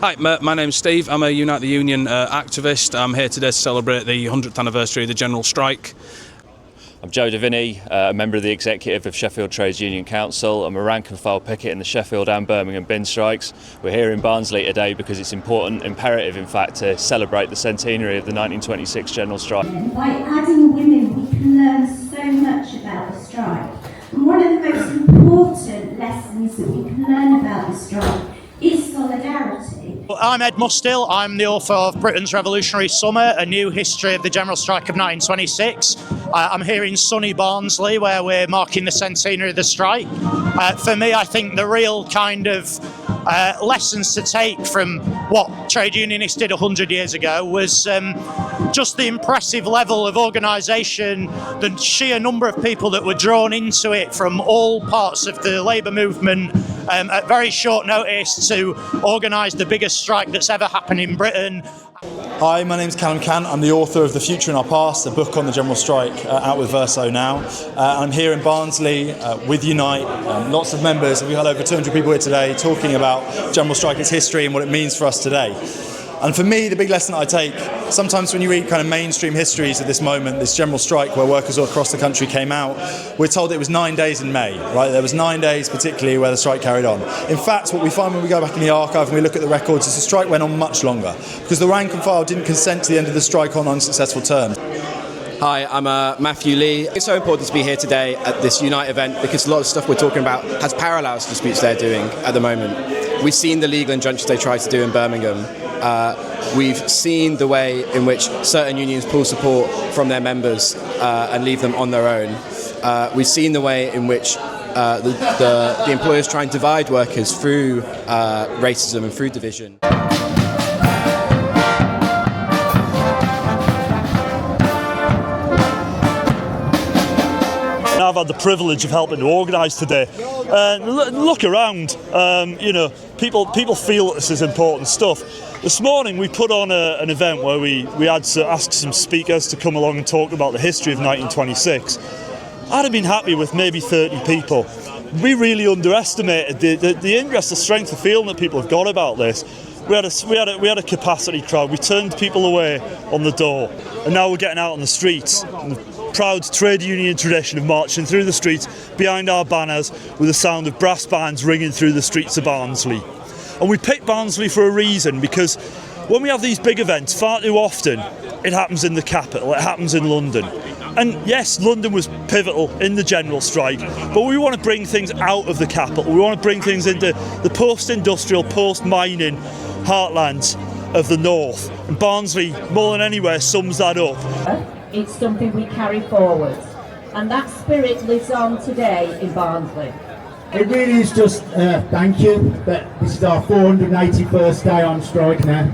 Hi, my name's Steve. I'm a Unite the Union activist. I'm here today to celebrate the 100th anniversary of the general strike. I'm Joe Deviney, a member of the executive of Sheffield Trades Union Council. I'm a rank and file picket in the Sheffield and Birmingham bin strikes. We're here in Barnsley today because it's imperative in fact, to celebrate the centenary of the 1926 general strike. By adding women, we can learn so much about the strike. And one of the most important lessons that we can learn about the strike is solidarity. I'm Ed Mustill. I'm the author of Britain's Revolutionary Summer, a new history of the general strike of 1926. I'm here in sunny Barnsley where we're marking the centenary of the strike. For me, I think the real kind of lessons to take from what trade unionists did 100 years ago was just the impressive level of organisation, the sheer number of people that were drawn into it from all parts of the labour movement at very short notice to organise the biggest strike that's ever happened in Britain. Hi, my name's Callum Cant. I'm the author of The Future in Our Past, a book on the general strike out with Verso now. I'm here in Barnsley with Unite, lots of members. We've had over 200 people here today talking about general strike, its history and what it means for us today. And for me, the big lesson that I take, sometimes when you read kind of mainstream histories of this moment, this general strike where workers all across the country came out, we're told it was 9 days in May, right? There was 9 days particularly where the strike carried on. In fact, what we find when we go back in the archive and we look at the records is the strike went on much longer because the rank and file didn't consent to the end of the strike on unsuccessful terms. Hi, I'm Matthew Lee. It's so important to be here today at this Unite event because a lot of stuff we're talking about has parallels to disputes they're doing at the moment. We've seen the legal injunctions they tried to do in Birmingham. We've seen the way in which certain unions pull support from their members and leave them on their own. We've seen the way in which the employers try and divide workers through racism and through division. I've had the privilege of helping to organise today. Look around, people feel that this is important stuff. This morning we put on an event where we had to ask some speakers to come along and talk about the history of 1926. I'd have been happy with maybe 30 people. We really underestimated the interest, the strength, the feeling that people have got about this. We had a capacity crowd. We turned people away on the door, and now we're getting out on the streets. And the proud trade union tradition of marching through the streets behind our banners with the sound of brass bands ringing through the streets of Barnsley. And we picked Barnsley for a reason, because when we have these big events, far too often it happens in the capital, it happens in London. And yes, London was pivotal in the general strike, but we want to bring things out of the capital. We want to bring things into the post-industrial, post-mining heartlands of the north. And Barnsley, more than anywhere, sums that up. It's something we carry forward, and that spirit lives on today in Barnsley. It really is just thank you, but this is our 481st day on strike now.